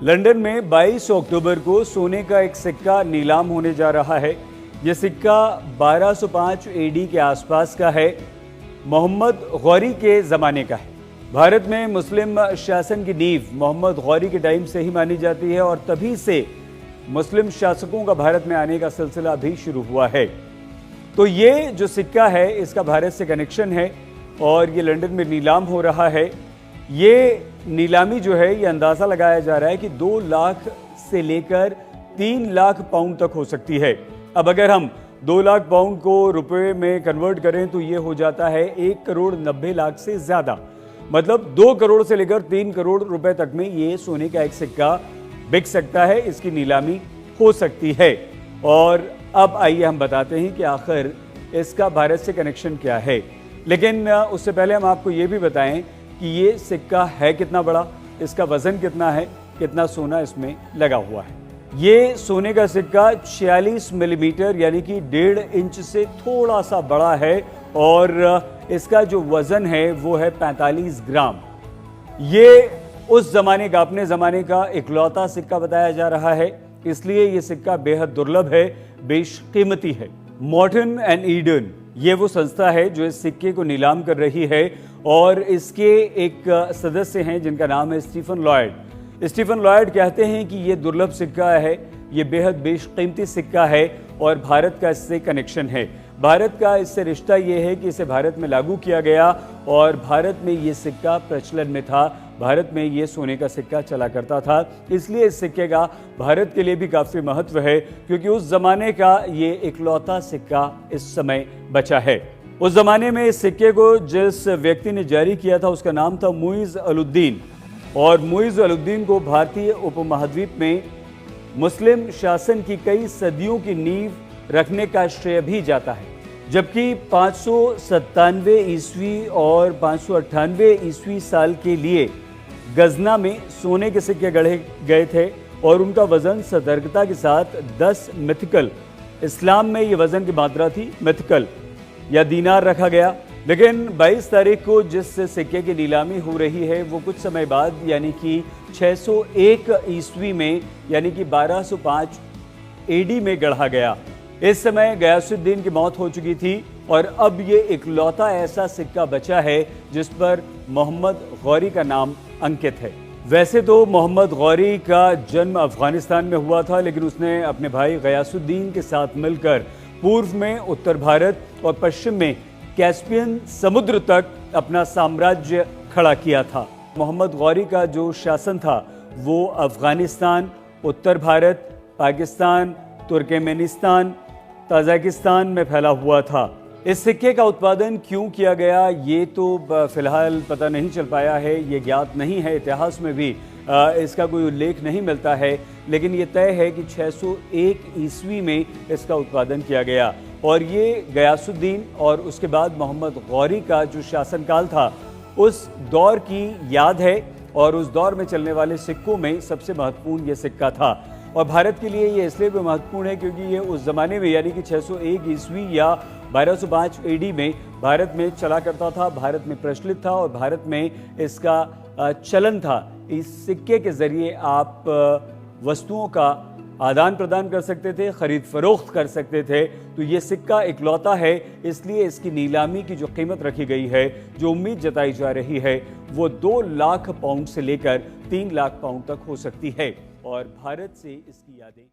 London में 22 अक्टूबर को सोने का एक सिक्का नीलाम होने जा रहा है। यह सिक्का 1205 एडी के आसपास का है। मोहम्मद गौरी के ज़माने का है। भारत में मुस्लिम शासन की नींव मोहम्मद गौरी के टाइम से ही मानी जाती है और तभी से मुस्लिम शासकों का भारत में आने का सिलसिला भी शुरू हुआ है। तो ये जो सिक्का है इसका भारत से कनेक्शन है और ये लंदन में नीलाम हो रहा है। ये नीलामी जो है ये अंदाज़ा लगाया जा रहा है कि 2 लाख से लेकर 3 लाख पाउंड तक हो सकती है। अब अगर हम 2 लाख पाउंड को रुपए में कन्वर्ट करें तो ये हो जाता है 1 करोड़ 90 लाख से ज़्यादा, मतलब 2 करोड़ से लेकर 3 करोड़ रुपए तक में ये सोने का एक सिक्का बिक सकता है, इसकी नीलामी हो सकती है। और अब आइए हम बताते हैं कि आखिर इसका भारत से कनेक्शन क्या है। लेकिन उससे पहले हम आपको ये भी बताएं कि ये सिक्का है कितना बड़ा, इसका वजन कितना है, कितना सोना इसमें लगा हुआ है। ये सोने का सिक्का 46 मिलीमीटर यानी कि 1.5 इंच से थोड़ा सा बड़ा है और इसका जो वजन है वो है 45 ग्राम। ये उस जमाने का, अपने जमाने का इकलौता सिक्का बताया जा रहा है, इसलिए ये सिक्का बेहद दुर्लभ है, बेशकीमती है। मॉर्टन एंड ईडन ये वो संस्था है जो इस सिक्के को नीलाम कर रही है और इसके एक सदस्य हैं जिनका नाम है स्टीफन लॉयड। स्टीफन लॉयड कहते हैं कि ये दुर्लभ सिक्का है, ये बेहद बेशकीमती सिक्का है और भारत का इससे कनेक्शन है। भारत का इससे रिश्ता ये है कि इसे भारत में लागू किया गया और भारत में ये सिक्का प्रचलन में था। भारत में ये सोने का सिक्का चला करता था, इसलिए इस सिक्के का भारत के लिए भी काफ़ी महत्व है क्योंकि उस ज़माने का ये इकलौता सिक्का इस समय बचा है। उस ज़माने में इस सिक्के को जिस व्यक्ति ने जारी किया था उसका नाम था मुइज़ अल-उद्दीन और मुइज़ अल-उद्दीन को भारतीय उपमहाद्वीप में मुस्लिम शासन की कई सदियों की नींव रखने का श्रेय भी जाता है। जबकि 597 ईस्वी और 598 ईस्वी साल के लिए गजना में सोने के सिक्के गढ़े गए थे और उनका वजन सतर्कता के साथ 10 मिथिकल, इस्लाम में ये वजन की मात्रा थी मिथिकल या दीनार रखा गया। लेकिन 22 तारीख को जिस सिक्के की नीलामी हो रही है वो कुछ समय बाद यानी कि 601 ईस्वी में यानी कि 1205 एडी में गढ़ा गया। इस समय गयासुद्दीन की मौत हो चुकी थी और अब ये इकलौता ऐसा सिक्का बचा है जिस पर मोहम्मद गौरी का नाम अंकित है। वैसे तो मोहम्मद गौरी का जन्म अफगानिस्तान में हुआ था, लेकिन उसने अपने भाई गयासुद्दीन के साथ मिलकर पूर्व में उत्तर भारत और पश्चिम में कैस्पियन समुद्र तक अपना साम्राज्य खड़ा किया था। मोहम्मद गौरी का जो शासन था वो अफगानिस्तान, उत्तर भारत, पाकिस्तान, तुर्कमेनिस्तान, ताजिकिस्तान में फैला हुआ था। इस सिक्के का उत्पादन क्यों किया गया ये तो फिलहाल पता नहीं चल पाया है, ये ज्ञात नहीं है, इतिहास में भी इसका कोई उल्लेख नहीं मिलता है। लेकिन ये तय है कि 601 ईस्वी में इसका उत्पादन किया गया और ये गयासुद्दीन और उसके बाद मोहम्मद गौरी का जो शासनकाल था उस दौर की याद है और उस दौर में चलने वाले सिक्कों में सबसे महत्वपूर्ण ये सिक्का था। और भारत के लिए ये इसलिए भी महत्वपूर्ण है क्योंकि ये उस ज़माने में यानी कि 601 ईस्वी या 1205 एडी में भारत में चला करता था, भारत में प्रचलित था और भारत में इसका चलन था। इस सिक्के के ज़रिए आप वस्तुओं का आदान प्रदान कर सकते थे, ख़रीद फरोख्त कर सकते थे। तो ये सिक्का इकलौता है, इसलिए इसकी नीलामी की जो कीमत रखी गई है, जो उम्मीद जताई जा रही है वो 2 लाख पाउंड से लेकर 3 लाख पाउंड तक हो सकती है और भारत से इसकी यादें